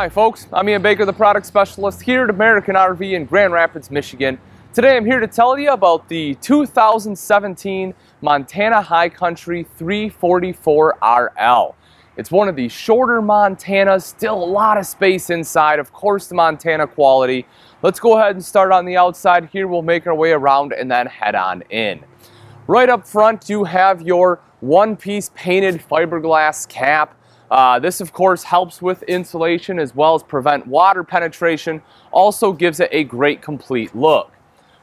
Hi folks, I'm Ian Baker, the product specialist here at American RV in Grand Rapids, Michigan. Today I'm here to tell you about the 2017 Montana High Country 344RL. It's one of the shorter Montanas, still a lot of space inside, of course the Montana quality. Let's go ahead and start on the outside here. We'll make our way around and then head on in. Right up front you have your one-piece painted fiberglass cap. This of course helps with insulation as well as prevent water penetration, also gives it a great complete look.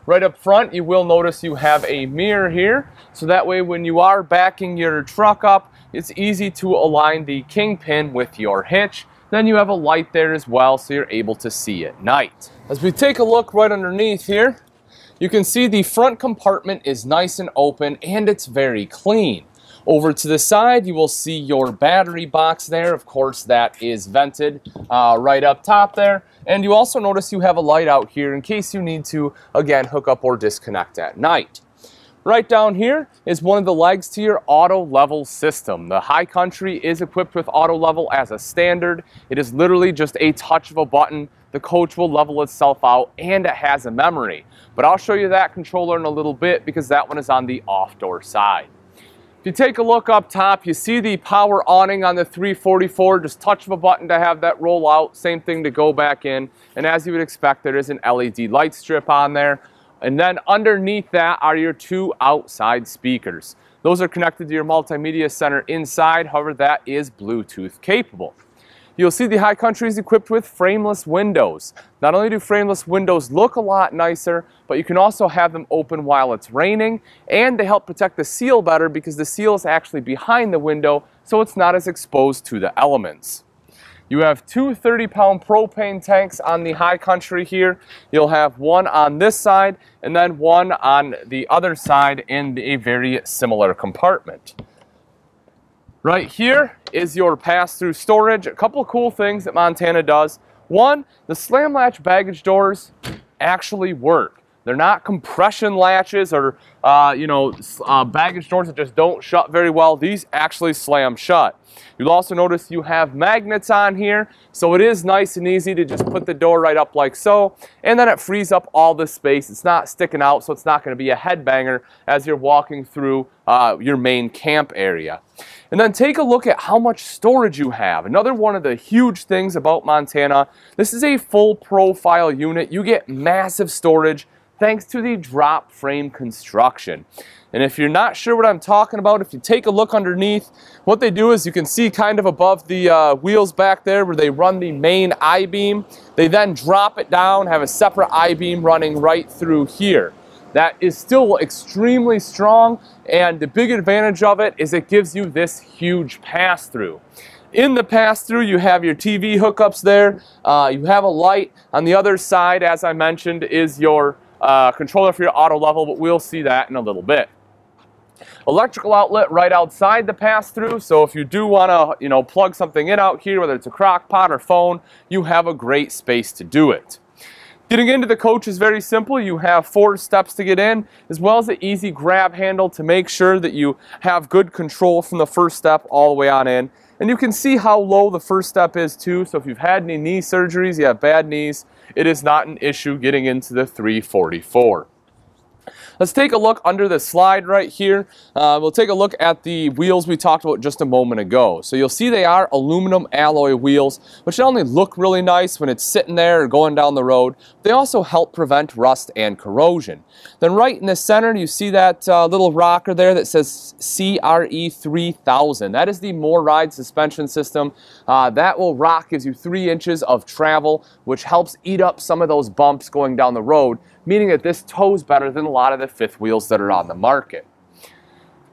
Right up front you will notice you have a mirror here, so that way when you are backing your truck up it's easy to align the kingpin with your hitch. Then you have a light there as well so you're able to see at night. As we take a look right underneath here, you can see the front compartment is nice and open and it's very clean. Over to the side, you will see your battery box there. Of course, that is vented right up top there. And you also notice you have a light out here in case you need to, again, hook up or disconnect at night. Right down here is one of the legs to your auto level system. The High Country is equipped with auto level as a standard. It is literally just a touch of a button. The coach will level itself out and it has a memory. But I'll show you that controller in a little bit because that one is on the off door side. If you take a look up top, you see the power awning on the 344, just touch of a button to have that roll out, same thing to go back in, and as you would expect there is an LED light strip on there. And then underneath that are your two outside speakers. Those are connected to your multimedia center inside, however that is Bluetooth capable. You'll see the High Country is equipped with frameless windows. Not only do frameless windows look a lot nicer, but you can also have them open while it's raining, and they help protect the seal better because the seal is actually behind the window, so it's not as exposed to the elements. You have two 30-pound propane tanks on the High Country here. You'll have one on this side and then one on the other side in a very similar compartment. Right here is your pass-through storage. A couple of cool things that Montana does. One, the slam latch baggage doors actually work. They're not compression latches or baggage doors that just don't shut very well. These actually slam shut. You'll also notice you have magnets on here, so it is nice and easy to just put the door right up like so, and then it frees up all the space. It's not sticking out, so it's not going to be a headbanger as you're walking through your main camp area. And then take a look at how much storage you have. Another one of the huge things about Montana, this is a full profile unit. You get massive storage thanks to the drop frame construction. And if you're not sure what I'm talking about, if you take a look underneath, what they do is you can see kind of above the wheels back there where they run the main I-beam. They then drop it down, have a separate I-beam running right through here. That is still extremely strong, and the big advantage of it is it gives you this huge pass-through. In the pass-through, you have your TV hookups there. You have a light. On the other side, as I mentioned, is your controller for your auto level, but we'll see that in a little bit. Electrical outlet right outside the pass-through, so if you do want to, plug something in out here, whether it's a crock pot or phone, you have a great space to do it. Getting into the coach is very simple. You have 4 steps to get in, as well as an easy grab handle to make sure that you have good control from the first step all the way on in. And you can see how low the first step is too, so if you've had any knee surgeries, you have bad knees, it is not an issue getting into the 344. Let's take a look under the slide right here. We'll take a look at the wheels we talked about just a moment ago. So you'll see they are aluminum alloy wheels, which not only look really nice when it's sitting there or going down the road, they also help prevent rust and corrosion. Then right in the center, you see that little rocker there that says CRE 3000. That is the More Ride suspension system. That will rock, gives you 3 inches of travel, which helps eat up some of those bumps going down the road, meaning that this tows better than a lot of the fifth wheels that are on the market.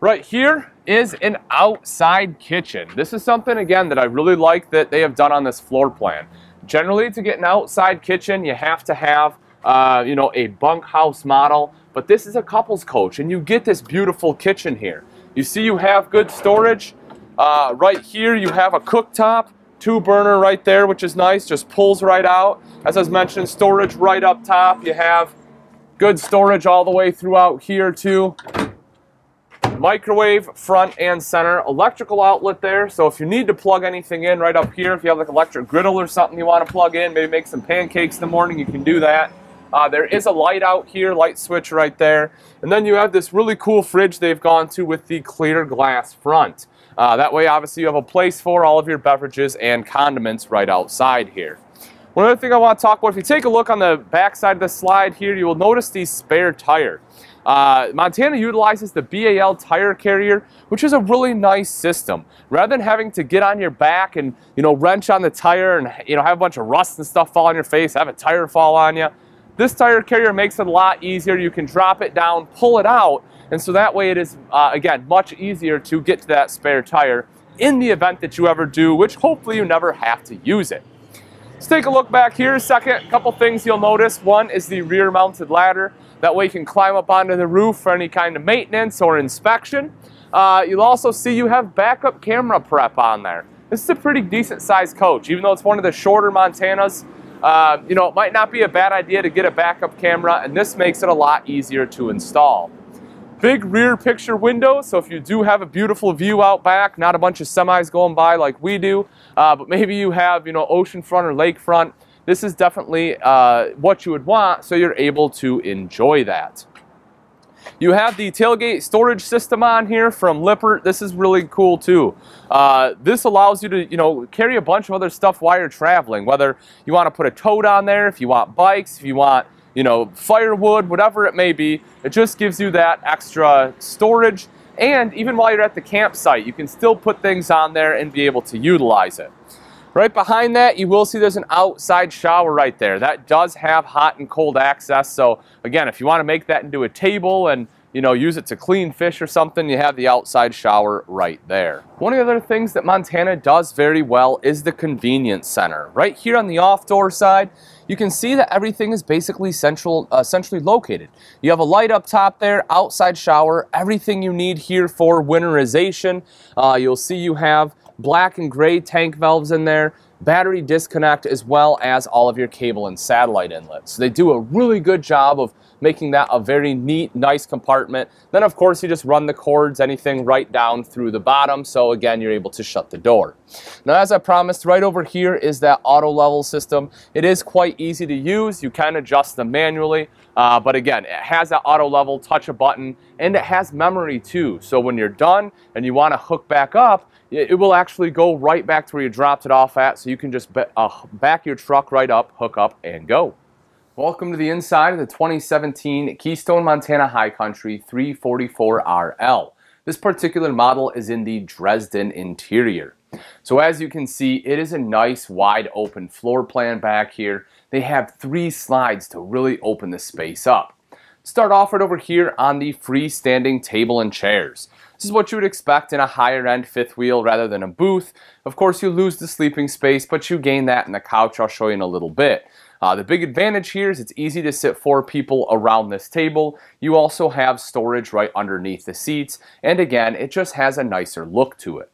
Right here is an outside kitchen. This is something, again, that I really like that they have done on this floor plan. Generally, to get an outside kitchen, you have to have a bunkhouse model, but this is a couples coach, and you get this beautiful kitchen here. You see you have good storage. Right here, you have a cooktop, 2-burner right there, which is nice, just pulls right out. As I was mentioning, storage right up top. You have good storage all the way throughout here too. Microwave, front and center, electrical outlet there. So if you need to plug anything in right up here, if you have like electric griddle or something you want to plug in, maybe make some pancakes in the morning, you can do that. There is a light out here, light switch right there. And then you have this really cool fridge they've gone to with the clear glass front. That way, obviously, you have a place for all of your beverages and condiments right outside here. One other thing I want to talk about, if you take a look on the back side of the slide here, you will notice the spare tire. Montana utilizes the BAL tire carrier, which is a really nice system. Rather than having to get on your back and, wrench on the tire and, have a bunch of rust and stuff fall on your face, have a tire fall on you, this tire carrier makes it a lot easier. You can drop it down, pull it out, and so that way it is, again, much easier to get to that spare tire in the event that you ever do, which hopefully you never have to use it. Let's take a look back here a second. A couple things you'll notice. One is the rear mounted ladder. That way you can climb up onto the roof for any kind of maintenance or inspection. You'll also see you have backup camera prep on there. This is a pretty decent sized coach. Even though it's one of the shorter Montanas, it might not be a bad idea to get a backup camera, and this makes it a lot easier to install. Big rear picture window, so if you do have a beautiful view out back, not a bunch of semis going by like we do, but maybe you have, oceanfront or lakefront, this is definitely what you would want, so you're able to enjoy that. You have the tailgate storage system on here from Lippert. This is really cool too. This allows you to, carry a bunch of other stuff while you're traveling, whether you want to put a tote on there, if you want bikes, if you want, firewood, whatever it may be. It just gives you that extra storage. And even while you're at the campsite, you can still put things on there and be able to utilize it. Right behind that, you will see there's an outside shower right there. That does have hot and cold access. So again, if you want to make that into a table and use it to clean fish or something, you have the outside shower right there. One of the other things that Montana does very well is the convenience center. Right here on the off-door side, you can see that everything is basically centrally located. You have a light up top there, outside shower, everything you need here for winterization. You'll see you have black and gray tank valves in there, battery disconnect, as well as all of your cable and satellite inlets. So they do a really good job of making that a very neat, nice compartment. Then of course you just run the cords, anything right down through the bottom, so again you're able to shut the door. Now, as I promised, right over here is that auto level system. It is quite easy to use. You can adjust them manually, but again, it has that auto level, touch a button, and it has memory too. So when you're done and you want to hook back up, it will actually go right back to where you dropped it off at, so you can just back your truck right up, hook up, and go. Welcome to the inside of the 2017 Keystone Montana High Country 344RL. This particular model is in the Dresden interior. So as you can see, it is a nice wide open floor plan back here. They have 3 slides to really open the space up. Start off right over here on the freestanding table and chairs. This is what you would expect in a higher end fifth wheel rather than a booth. Of course, you lose the sleeping space, but you gain that in the couch. I'll show you in a little bit. The big advantage here is it's easy to sit 4 people around this table. You also have storage right underneath the seats, and again, it just has a nicer look to it.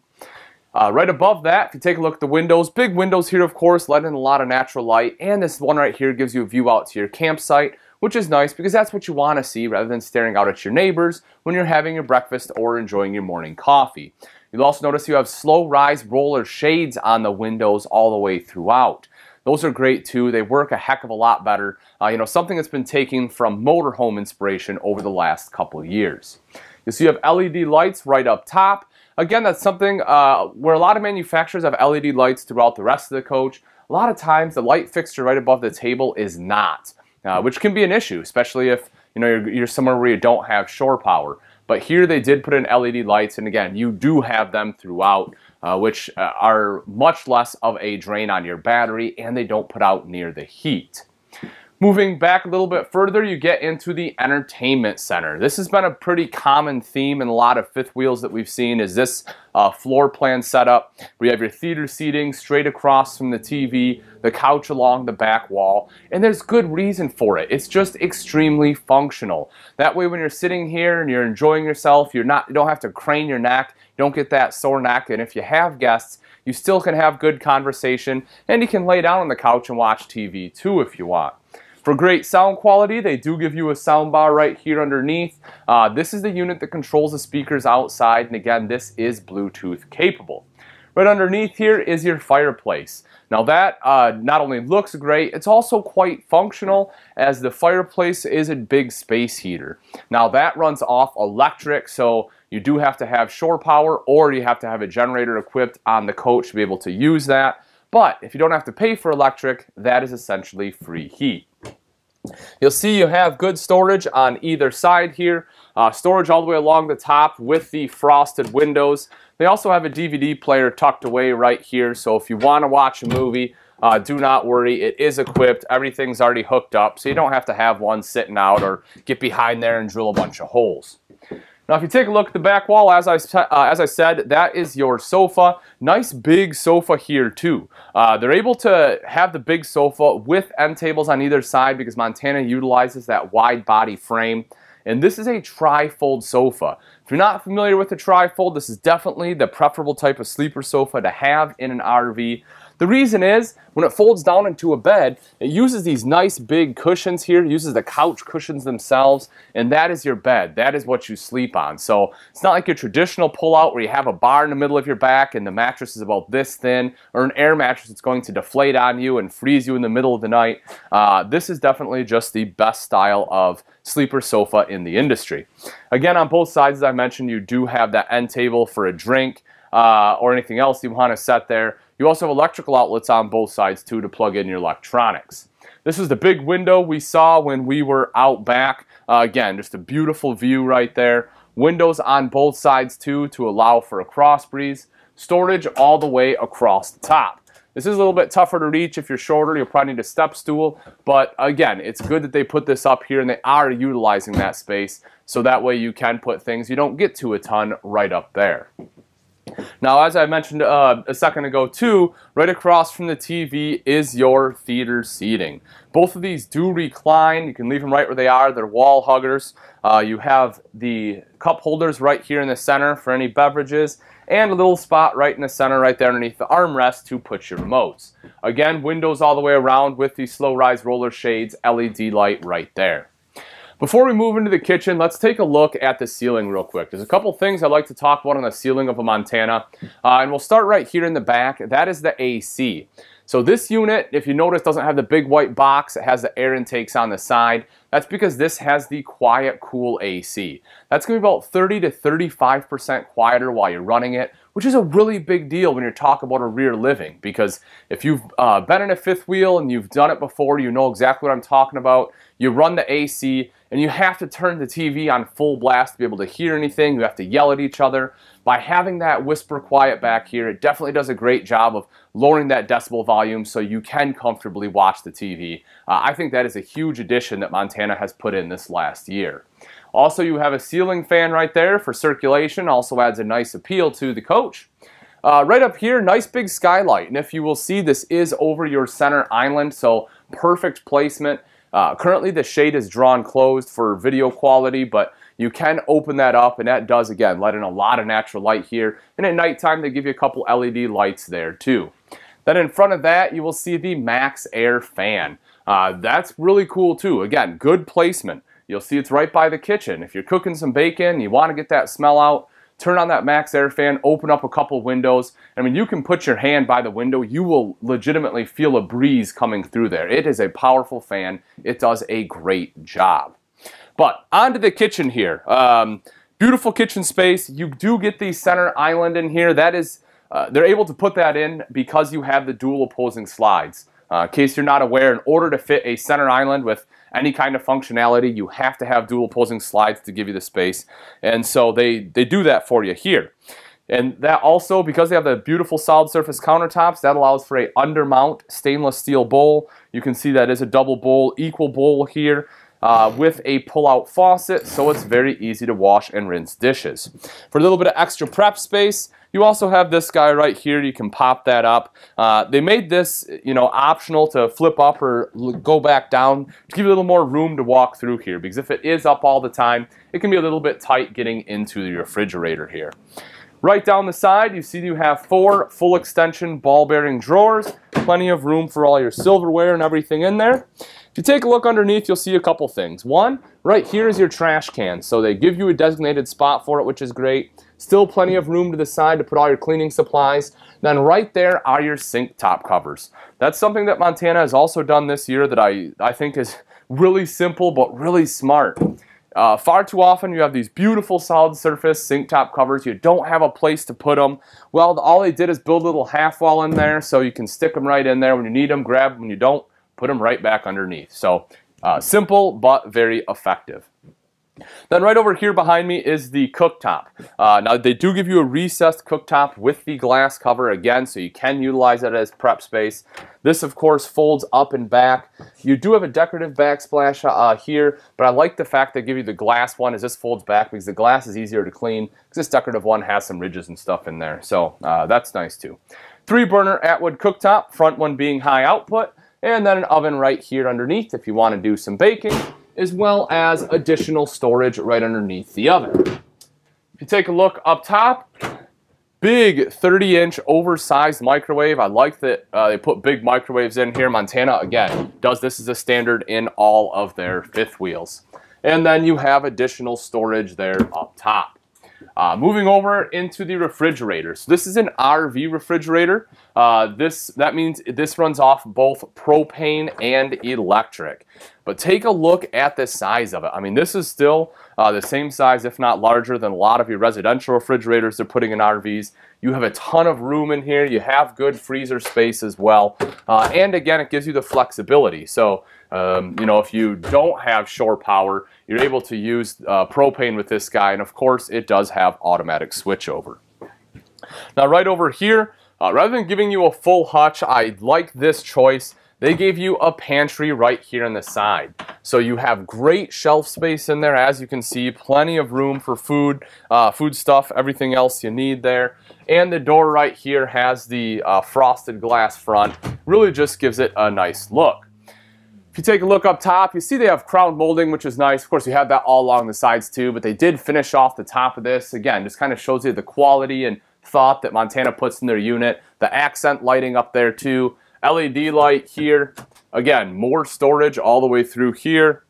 Right above that, if you take a look at the windows, big windows here, of course, let in a lot of natural light, and this one right here gives you a view out to your campsite, which is nice because that's what you want to see rather than staring out at your neighbors when you're having your breakfast or enjoying your morning coffee. You'll also notice you have slow rise roller shades on the windows all the way throughout. Those are great too. They work a heck of a lot better. Something that's been taken from motorhome inspiration over the last couple of years. You'll see you have LED lights right up top. Again, that's something where a lot of manufacturers have LED lights throughout the rest of the coach. A lot of times the light fixture right above the table is not, which can be an issue, especially if you're somewhere where you don't have shore power. But here they did put in LED lights, and again, you do have them throughout, which are much less of a drain on your battery, and they don't put out near the heat. Moving back a little bit further, you get into the entertainment center. This has been a pretty common theme in a lot of fifth wheels that we've seen, is this floor plan setup where you have your theater seating straight across from the TV, the couch along the back wall, and there's good reason for it. It's just extremely functional. That way when you're sitting here and you're enjoying yourself, you don't have to crane your neck, you don't get that sore neck, and if you have guests, you still can have good conversation, and you can lay down on the couch and watch TV too if you want. For great sound quality, they do give you a sound bar right here underneath. This is the unit that controls the speakers outside, and again, this is Bluetooth capable. Right underneath here is your fireplace. Now that not only looks great, it's also quite functional, as the fireplace is a big space heater. Now that runs off electric, so you do have to have shore power, or you have to have a generator equipped on the coach to be able to use that. But if you don't have to pay for electric, that is essentially free heat. You'll see you have good storage on either side here. Storage all the way along the top with the frosted windows. They also have a DVD player tucked away right here, so if you want to watch a movie, do not worry, it is equipped. Everything's already hooked up, so you don't have to have one sitting out or get behind there and drill a bunch of holes. Now, if you take a look at the back wall, as I said, that is your sofa. Nice big sofa here too. They're able to have the big sofa with end tables on either side because Montana utilizes that wide body frame. And this is a trifold sofa. If you're not familiar with the trifold, this is definitely the preferable type of sleeper sofa to have in an RV. The reason is, when it folds down into a bed, it uses these nice big cushions here. It uses the couch cushions themselves, and that is your bed. That is what you sleep on. So it's not like your traditional pull-out where you have a bar in the middle of your back and the mattress is about this thin, or an air mattress that's going to deflate on you and freeze you in the middle of the night. This is definitely just the best style of sleeper sofa in the industry. Again, on both sides, as I mentioned, you do have that end table for a drink or anything else you want to set there. You also have electrical outlets on both sides too to plug in your electronics. This is the big window we saw when we were out back. Again, just a beautiful view right there. Windows on both sides too to allow for a cross breeze. Storage all the way across the top. This is a little bit tougher to reach. If you're shorter, you'll probably need a step stool. But again, it's good that they put this up here and they are utilizing that space. So that way you can put things you don't get to a ton right up there. Now, as I mentioned a second ago too, right across from the TV is your theater seating. Both of these do recline. You can leave them right where they are. They're wall huggers. You have the cup holders right here in the center for any beverages, and a little spot right in the center right there underneath the armrest to put your remotes. Again, windows all the way around with the slow rise roller shades, LED light right there. Before we move into the kitchen, let's take a look at the ceiling real quick. There's a couple things I'd like to talk about on the ceiling of a Montana, and we'll start right here in the back. That is the AC. So this unit, if you notice, doesn't have the big white box. It has the air intakes on the side. That's because this has the quiet, cool AC. That's going to be about 30 to 35% quieter while you're running it, which is a really big deal when you're talking about a rear living, because if you've been in a fifth wheel and you've done it before, you know exactly what I'm talking about. You run the AC and you have to turn the TV on full blast to be able to hear anything. You have to yell at each other. By having that whisper quiet back here, it definitely does a great job of lowering that decibel volume so you can comfortably watch the TV. I think that is a huge addition that Montana has put in this last year. Also, you have a ceiling fan right there for circulation. Also adds a nice appeal to the coach. Right up here, nice big skylight. And if you will see, this is over your center island, so perfect placement. Currently, the shade is drawn closed for video quality, but you can open that up, and that does, again, let in a lot of natural light here. And at nighttime, they give you a couple LED lights there, too. Then in front of that, you will see the Max Air fan. That's really cool, too. Again, good placement. You'll see it's right by the kitchen. If you're cooking some bacon, you want to get that smell out, turn on that Max Air fan, open up a couple windows. I mean, you can put your hand by the window. You will legitimately feel a breeze coming through there. It is a powerful fan. It does a great job. But onto the kitchen here. Beautiful kitchen space. You do get the center island in here. That is, they're able to put that in because you have the dual opposing slides. In case you're not aware, in order to fit a center island with any kind of functionality, you have to have dual opposing slides to give you the space. And so they do that for you here. And that also, because they have the beautiful solid surface countertops, that allows for a undermount stainless steel bowl. You can see that is a double bowl, equal bowl here. With a pull-out faucet, so it's very easy to wash and rinse dishes. For a little bit of extra prep space, you also have this guy right here. You can pop that up. They made this, optional to flip up or go back down to give you a little more room to walk through here, because if it is up all the time, it can be a little bit tight getting into the refrigerator here. Right down the side, you see you have 4 full extension ball bearing drawers. Plenty of room for all your silverware and everything in there. If you take a look underneath, you'll see a couple things. One, right here is your trash can. So they give you a designated spot for it, which is great. Still plenty of room to the side to put all your cleaning supplies. Then right there are your sink top covers. That's something that Montana has also done this year that I think is really simple but really smart. Far too often you have these beautiful solid surface sink top covers. You don't have a place to put them. Well, all they did is build a little half wall in there so you can stick them right in there. When you need them, grab them. When you don't, put them right back underneath. So simple but very effective. Then right over here behind me is the cooktop. Now they do give you a recessed cooktop with the glass cover again, so you can utilize it as prep space. This of course folds up and back. You do have a decorative backsplash here, but I like the fact they give you the glass one as this folds back because the glass is easier to clean because this decorative one has some ridges and stuff in there. So that's nice too. 3-burner Atwood cooktop, front one being high output, and then an oven right here underneath if you want to do some baking, as well as additional storage right underneath the oven. If you take a look up top, big 30-inch oversized microwave. I like that they put big microwaves in here. Montana, again, does this as a standard in all of their fifth wheels. And then you have additional storage there up top. Moving over into the refrigerator. So this is an RV refrigerator. That means this runs off both propane and electric. But take a look at the size of it. I mean, this is still the same size, if not larger, than a lot of your residential refrigerators they're putting in RVs. You have a ton of room in here. You have good freezer space as well. And again, it gives you the flexibility. So, you know, if you don't have shore power, you're able to use propane with this guy. And of course, it does have automatic switchover. Now, right over here, rather than giving you a full hutch, I like this choice. They gave you a pantry right here on the side. So you have great shelf space in there, as you can see, plenty of room for food, food stuff, everything else you need there. And the door right here has the frosted glass front. Really just gives it a nice look. If you take a look up top, you see they have crown molding, which is nice. Of course, you have that all along the sides too, but they did finish off the top of this. Again, just kind of shows you the quality and thought that Montana puts in their unit. The accent lighting up there too. LED light here. Again, more storage all the way through here.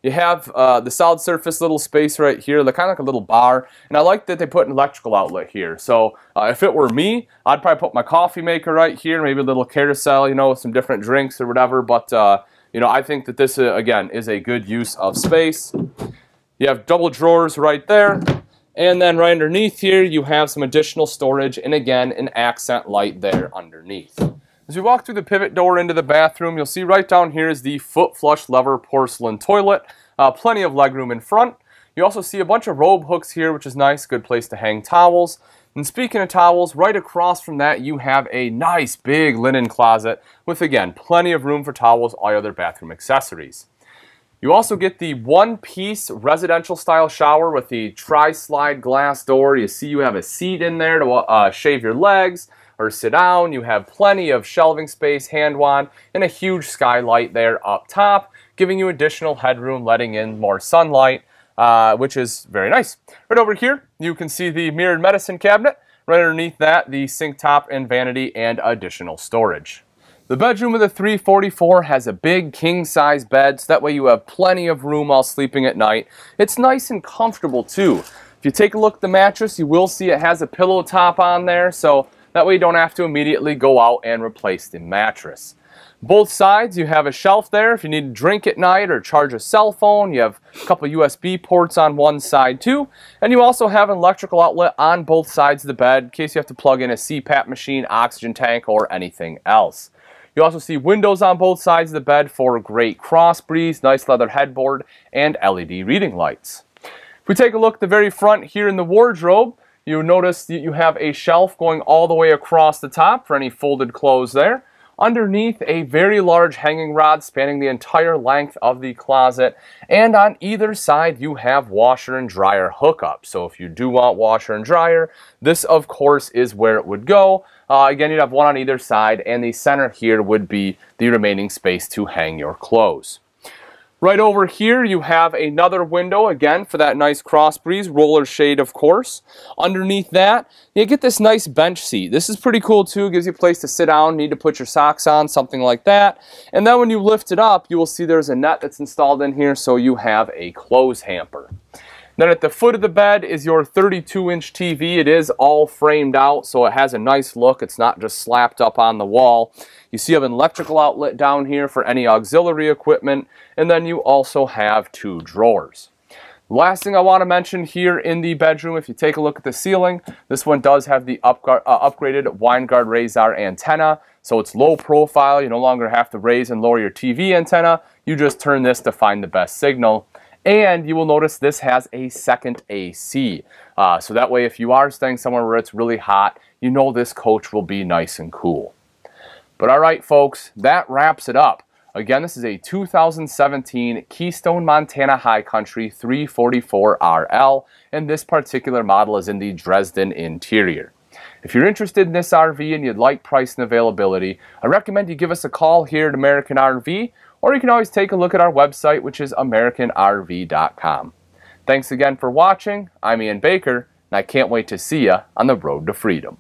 You have the solid surface little space right here, kind of like a little bar. And I like that they put an electrical outlet here. So if it were me, I'd probably put my coffee maker right here, maybe a little carousel, you know, with some different drinks or whatever. But, you know, I think that this, again, is a good use of space. You have double drawers right there. And then right underneath here, you have some additional storage. And again, an accent light there underneath. As you walk through the pivot door into the bathroom, you'll see right down here is the foot flush lever porcelain toilet. Plenty of legroom in front. You also see a bunch of robe hooks here, which is nice. Good place to hang towels. And speaking of towels, right across from that, you have a nice big linen closet with, again, plenty of room for towels, all your other bathroom accessories. You also get the one-piece residential style shower with the tri-slide glass door. You see you have a seat in there to shave your legs or sit down. You have plenty of shelving space, hand wand, and a huge skylight there up top, giving you additional headroom, letting in more sunlight, which is very nice. Right over here, you can see the mirrored medicine cabinet. Right underneath that, the sink top and vanity and additional storage. The bedroom of the 344 has a big king-size bed, so that way you have plenty of room while sleeping at night. It's nice and comfortable too. If you take a look at the mattress, you will see it has a pillow top on there, so that way you don't have to immediately go out and replace the mattress. Both sides, you have a shelf there if you need to drink at night or charge a cell phone. You have a couple USB ports on one side too. And you also have an electrical outlet on both sides of the bed in case you have to plug in a CPAP machine, oxygen tank, or anything else. You also see windows on both sides of the bed for great cross breeze, nice leather headboard, and LED reading lights. If we take a look at the very front here in the wardrobe, you'll notice that you have a shelf going all the way across the top for any folded clothes there. Underneath, a very large hanging rod spanning the entire length of the closet. And on either side, you have washer and dryer hookups. So if you do want washer and dryer, this, of course, is where it would go. Again, you'd have one on either side, and the center here would be the remaining space to hang your clothes. Right over here you have another window, again for that nice cross breeze, roller shade of course. Underneath that you get this nice bench seat. This is pretty cool too, gives you a place to sit down, need to put your socks on, something like that. And then when you lift it up you will see there's a net that's installed in here, so you have a clothes hamper. Then at the foot of the bed is your 32-inch TV. It is all framed out, so it has a nice look. It's not just slapped up on the wall. You see you have an electrical outlet down here for any auxiliary equipment, and then you also have 2 drawers. The last thing I want to mention here in the bedroom, if you take a look at the ceiling, this one does have the upgraded WineGuard Razor antenna, so it's low profile. You no longer have to raise and lower your TV antenna. You just turn this to find the best signal. And you will notice this has a second AC. So that way if you are staying somewhere where it's really hot, you know this coach will be nice and cool. But alright folks, that wraps it up. Again, this is a 2017 Keystone Montana High Country 344RL, and this particular model is in the Dresden interior. If you're interested in this RV and you'd like price and availability, I recommend you give us a call here at American RV, or you can always take a look at our website, which is AmericanRV.com. Thanks again for watching. I'm Ian Baker, and I can't wait to see you on the road to freedom.